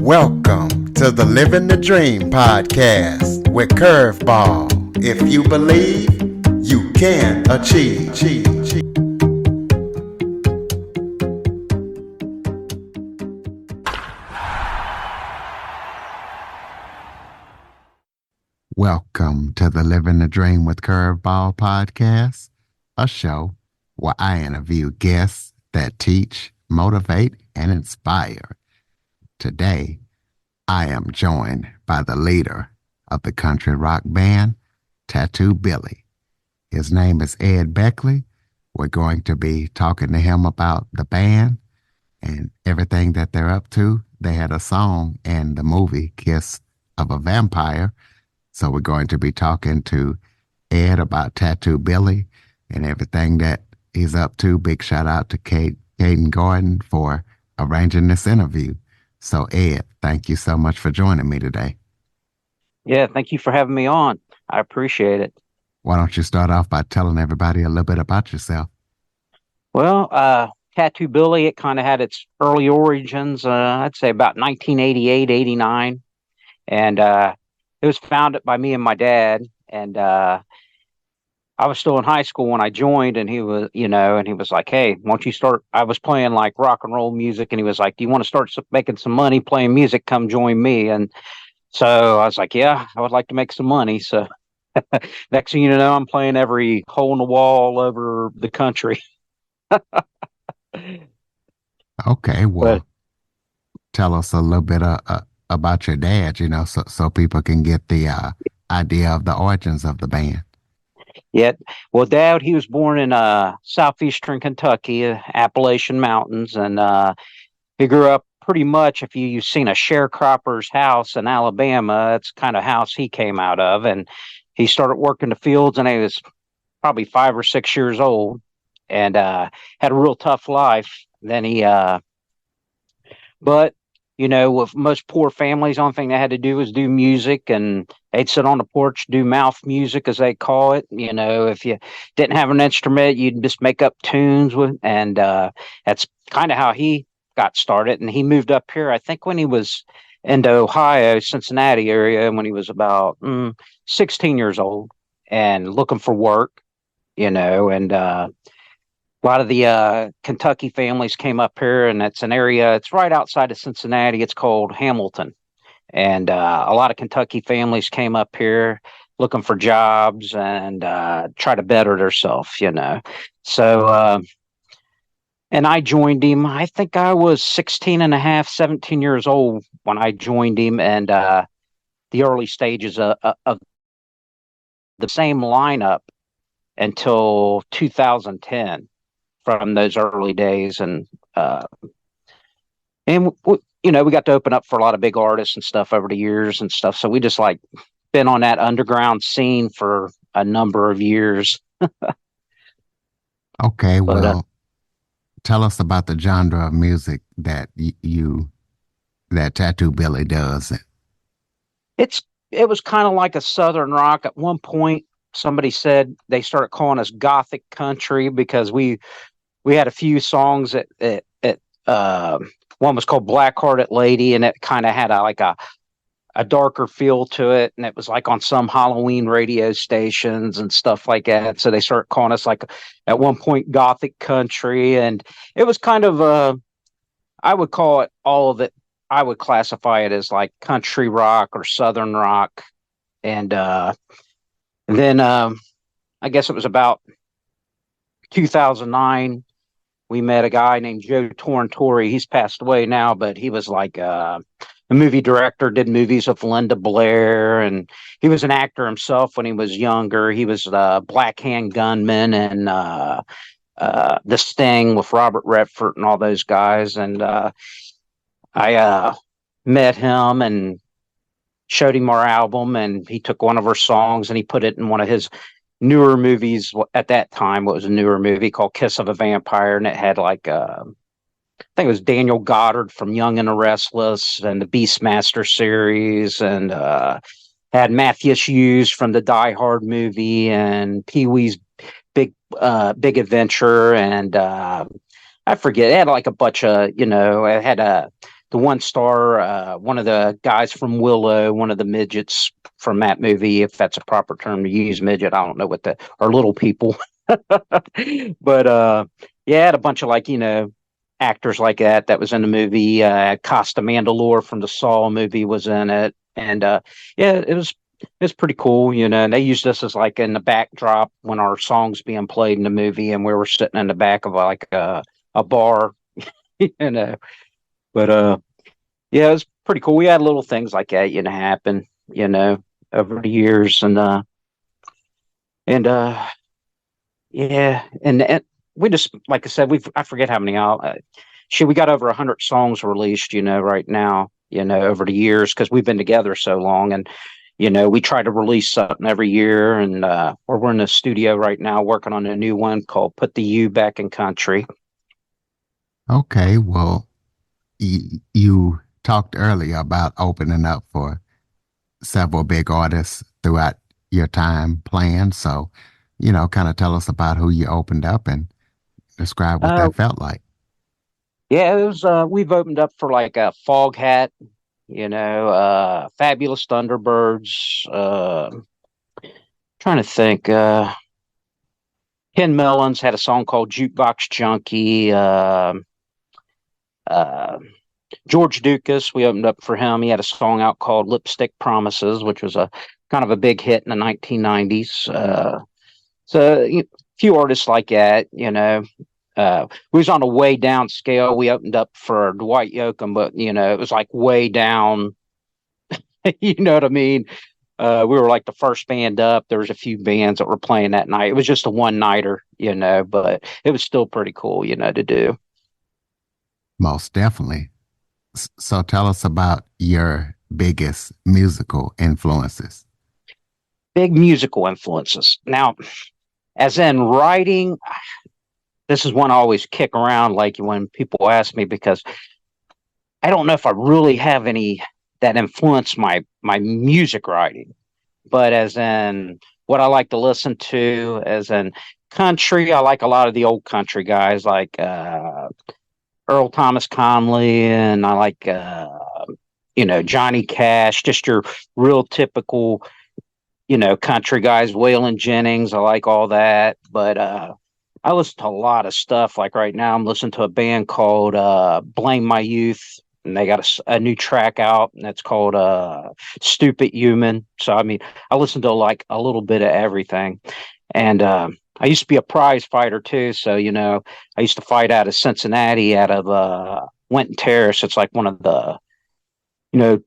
Welcome to the Living the Dream podcast with Curveball. If you believe, you can achieve. Welcome to the Living the Dream with Curveball podcast, a show where I interview guests that teach, motivate, and inspire. Today, I am joined by the leader of the country rock band, Tattoo Billy. His name is Ed Begley. We're going to be talking to him about the band and everything that they're up to. They had a song in the movie Kiss of a Vampire. So we're going to be talking to Ed about Tattoo Billy and everything that he's up to. Big shout out to Caden Gordon for arranging this interview. So Ed, thank you so much for joining me today. Yeah, thank you for having me on. I appreciate it. Why don't you start off by telling everybody a little bit about yourself? Well, Tattoo Billy, it kind of had its early origins, I'd say about 1988, 89. And it was founded by me and my dad. And I was still in high school when I joined, and he was, and he was like, "Hey, why don't you start?" I was playing like rock and roll music, and he was like, "Do you want to start making some money playing music? Come join me." And so I was like, "Yeah, I would like to make some money." So next thing you know, I'm playing every hole in the wall all over the country. Okay, well, But tell us a little bit about your dad, so people can get the idea of the origins of the band. yeah, well, Dad, he was born in southeastern Kentucky, Appalachian Mountains, and he grew up pretty much. If you've seen a sharecropper's house in Alabama, that's kind of house he came out of, and he started working the fields, and he was probably 5 or 6 years old, and had a real tough life. Then but with most poor families, the only thing they had to do was do music, and they'd sit on the porch, do mouth music, as they call it. If you didn't have an instrument, you'd just make up tunes with, and that's kind of how he got started. And he moved up here, I think, when he was into Ohio, Cincinnati area, when he was about 16 years old and looking for work, and a lot of the Kentucky families came up here, and it's an area, it's right outside of Cincinnati. It's called Hamilton. And a lot of Kentucky families came up here looking for jobs and try to better themselves. So, and I joined him. I think I was 16 and a half, 17 years old when I joined him, and the early stages of the same lineup until 2010. From those early days, and we got to open up for a lot of big artists and stuff over the years and stuff. So we just like been on that underground scene for a number of years. Okay, well, tell us about the genre of music that that Tattoo Billy does. It was kind of like a Southern rock. At one point, somebody said they started calling us Gothic country because we had a few songs that one was called Black Hearted Lady, and it kind of had a darker feel to it, and it was like on some Halloween radio stations and stuff like that. So they started calling us like at one point Gothic country, and it was kind of I would call it all of it. I would classify it as like country rock or Southern rock, and then I guess it was about 2009. We met a guy named Joe Torrentore. He's passed away now, but he was like a movie director, did movies with Linda Blair, and he was an actor himself when he was younger. He was Black Hand Gunman and The Sting with Robert Redford and all those guys. And I met him and showed him our album, and he took one of our songs and he put it in one of his newer movies. At that time, it was a newer movie called Kiss of a Vampire, and it had like I think it was Daniel Goddard from Young and the Restless and the Beastmaster series, and had Matthew Hughes from the Die Hard movie and Pee-wee's Big Adventure, and I forget. It had like a bunch of, it had the one star, one of the guys from Willow, one of the midgets from that movie, if that's a proper term to use, midget. I don't know what the or little people, but yeah, had a bunch of like actors like that was in the movie. Costa Mandalore from the Saw movie was in it, and yeah, it's pretty cool, And they used us as like in the backdrop when our songs being played in the movie, and we were sitting in the back of like a bar, you know. But yeah, it was pretty cool. We had little things like that, happen, over the years, and yeah, and we just like I said, I forget how many shit, we got over 100 songs released, right now, over the years because we've been together so long, and we try to release something every year, and we're in the studio right now working on a new one called "Put the U Back in Country." Okay, well, you talked earlier about opening up for several big artists throughout your time playing. So, kind of tell us about who you opened up and describe what Uh, that felt like. yeah, it was. We've opened up for like a Foghat, Fabulous Thunderbirds. Trying to think. Ken Mellons had a song called Jukebox Junkie. Uh, George Dukas, we opened up for him. He had a song out called Lipstick Promises, which was a kind of a big hit in the 1990s. So a few artists like that, we was on a way down scale. We opened up for Dwight Yoakam, but it was like way down. You know what I mean? We were like the first band up. There was a few bands that were playing that night. It was just a one nighter, but it was still pretty cool, to do. Most definitely. So tell us about your biggest musical influences. Big musical influences. Now, as in writing, this is one I always kick around like when people ask me because I don't know if I really have any that influence my music writing, but as in what I like to listen to, as in country, I like a lot of the old country guys like Earl Thomas Conley, and I like Johnny Cash, just your real typical country guys, Waylon Jennings. I like all that, but I listen to a lot of stuff. Like right now, I'm listening to a band called Blame My Youth, and they got a new track out, and it's called Stupid Human. So I mean, I listen to like a little bit of everything, and I used to be a prize fighter too. So I used to fight out of Cincinnati, out of Winton Terrace. It's like one of the you know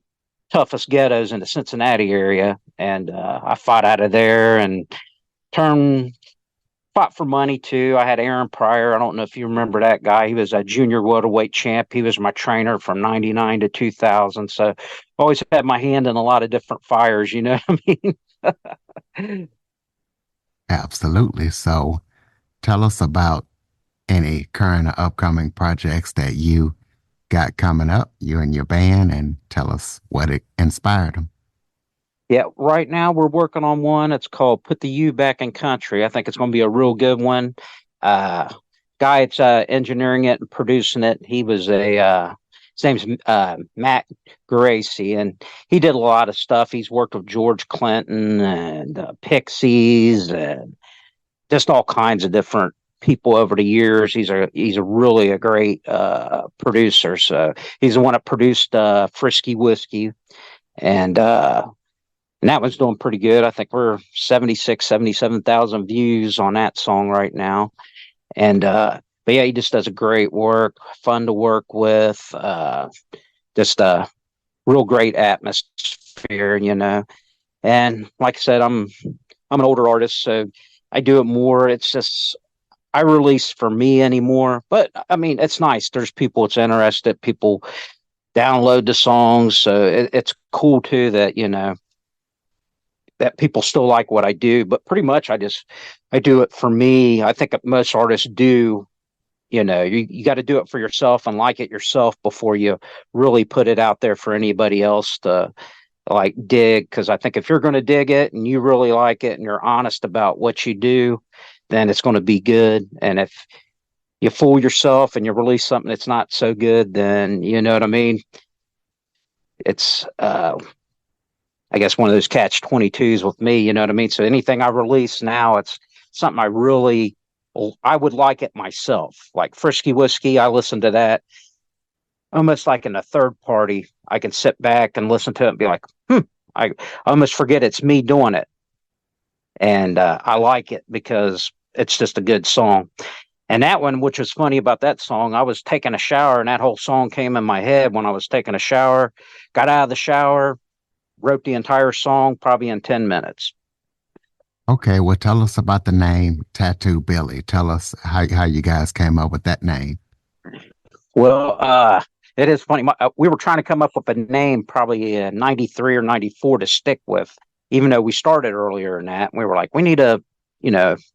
toughest ghettos in the Cincinnati area, and I fought out of there and turned fought for money too. I had Aaron Pryor. I don't know if you remember that guy. He was a junior welterweight champ. He was my trainer from '99 to 2000. So I always had my hand in a lot of different fires. You know what I mean? Absolutely. So tell us about any current or upcoming projects that you got coming up, you and your band, and tell us what it inspired them. Yeah, right now we're working on one. It's called "Put the U Back in Country." I think it's going to be a real good one. Uh, Guy that's engineering it and producing it, he was his name's Matt Gracie, and he did a lot of stuff. He's worked with George Clinton and Pixies and just all kinds of different people over the years. He's a really a great producer. So he's the one that produced Frisky Whiskey, and and that one's doing pretty good. I think we're 77,000 views on that song right now. And but yeah, he just does a great work, fun to work with, just a real great atmosphere, And like I said, I'm an older artist, so I do it more. It's just I release for me anymore. But I mean, it's nice. There's people that's interested. People download the songs, so it's cool too that that people still like what I do. But pretty much, I do it for me. I think most artists do. You got to do it for yourself and like it yourself before you really put it out there for anybody else to like dig. Because I think if you're going to dig it and you really like it and you're honest about what you do, then it's going to be good. And you fool yourself and you release something that's not so good, then you know what I mean. It's I guess one of those catch 22s with me. You know what I mean. So anything I release now, it's something I would like it myself. Like Frisky Whiskey, I listen to that almost like in a third party. I can sit back and listen to it and be like, I almost forget it's me doing it. And I like it because it's just a good song. And that one, which was funny about that song, I was taking a shower and that whole song came in my head when I was taking a shower, got out of the shower, wrote the entire song probably in 10 minutes. Okay, well, tell us about the name Tattoo Billy. Tell us how you guys came up with that name. Well, it is funny. We were trying to come up with a name probably in 93 or 94 to stick with, even though we started earlier than that. We were like, we need to,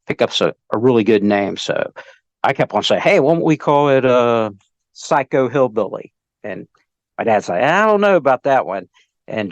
pick up a really good name. So I kept on saying, hey, why don't we call it Psycho Hillbilly? And my dad's like, I don't know about that one. And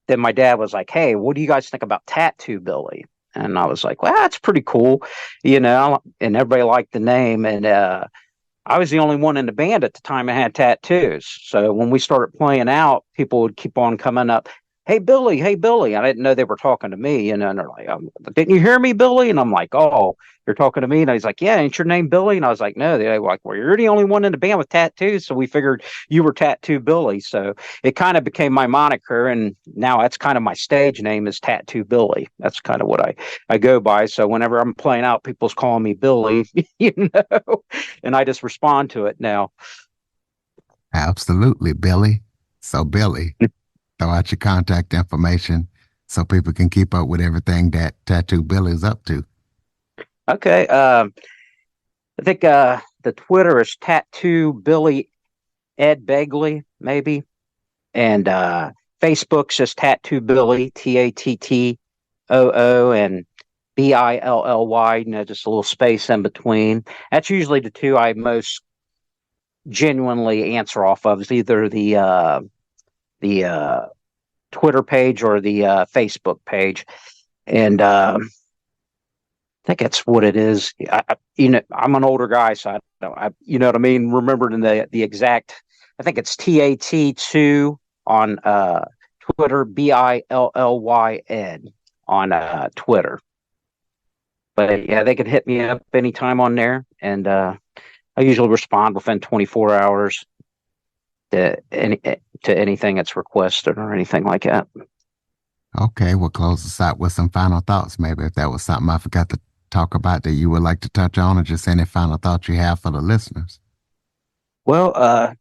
then my dad was like, hey, what do you guys think about Tattoo Billy? And I was like, well, that's pretty cool, and everybody liked the name. And I was the only one in the band at the time that had tattoos. So when we started playing out, people would keep on coming up, hey, Billy, hey, Billy. I didn't know they were talking to me, and they're like, didn't you hear me, Billy? And I'm like, oh, you're talking to me? And he's like, yeah, ain't your name Billy? And I was like, no. They're like, well, you're the only one in the band with tattoos. So we figured you were Tattoo Billy. So it kind of became my moniker. And now that's kind of my stage name is Tattoo Billy. That's kind of what I go by. So whenever I'm playing out, people's calling me Billy, and I just respond to it now. Absolutely, Billy. So, Billy, throw out your contact information so people can keep up with everything that Tattoo Billy's up to. Okay. I think the Twitter is Tattoo Billy Ed Begley, maybe. And Facebook's just Tattoo Billy, Tattoo, and Billy, just a little space in between. That's usually the two I most genuinely answer off of, is either the Twitter page or the Facebook page. And I think that's what it is. I'm an older guy, so you know what I mean? Remembering the exact, I think it's TAT2 on Twitter, BILLYN on Twitter. But yeah, they could hit me up anytime on there, and I usually respond within 24 hours to anything that's requested or anything like that. Okay, we'll close us out with some final thoughts. Maybe if that was something I forgot to talk about that you would like to touch on, or just any final thoughts you have for the listeners. Well, I'm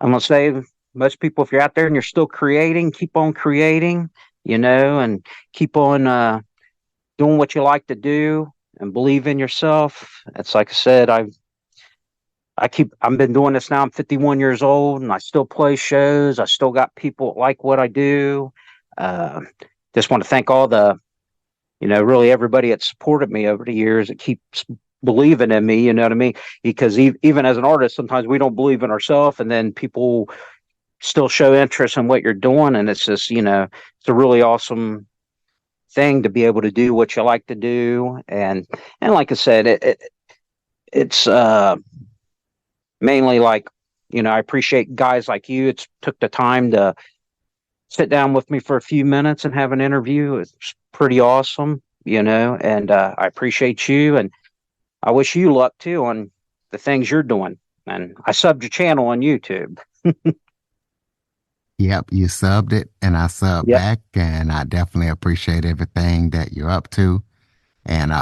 going to say, most people, if you're out there and you're still creating, keep on creating, and keep on doing what you like to do and believe in yourself. It's like I said, I've been doing this now. I'm 51 years old and I still play shows. I still got people that like what I do. Just want to thank all the, really everybody that supported me over the years, that keeps believing in me, you know what I mean? Because even as an artist, sometimes we don't believe in ourselves, and then people still show interest in what you're doing. And it's just, it's a really awesome thing to be able to do what you like to do. And like I said, it's mainly like, I appreciate guys like you. It's took the time to sit down with me for a few minutes and have an interview. It's pretty awesome, and I appreciate you, and I wish you luck too on the things you're doing. And I subbed your channel on YouTube. Yep, you subbed it and I subbed back, and I definitely appreciate everything that you're up to. And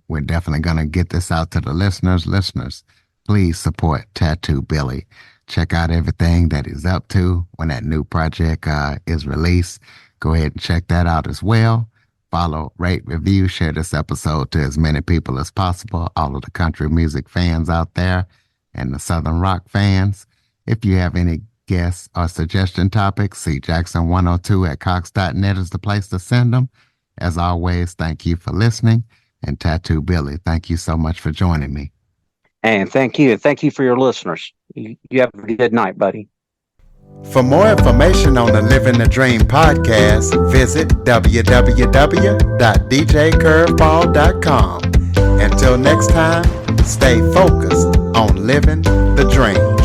we're definitely going to get this out to the listeners. Listeners, please support Tattoo Billy. Check out everything that he's up to when that new project is released. Go ahead and check that out as well. Follow, rate, review, share this episode to as many people as possible, all of the country music fans out there and the Southern rock fans. If you have any guests or suggestion topics, see Jackson102 at Cox.net is the place to send them. As always, thank you for listening. And Tattoo Billy, thank you so much for joining me. And thank you. Thank you for your listeners. You have a good night, buddy. For more information on the Living the Dream podcast, visit www.djcurveball.com. Until next time, Stay focused on living the dream.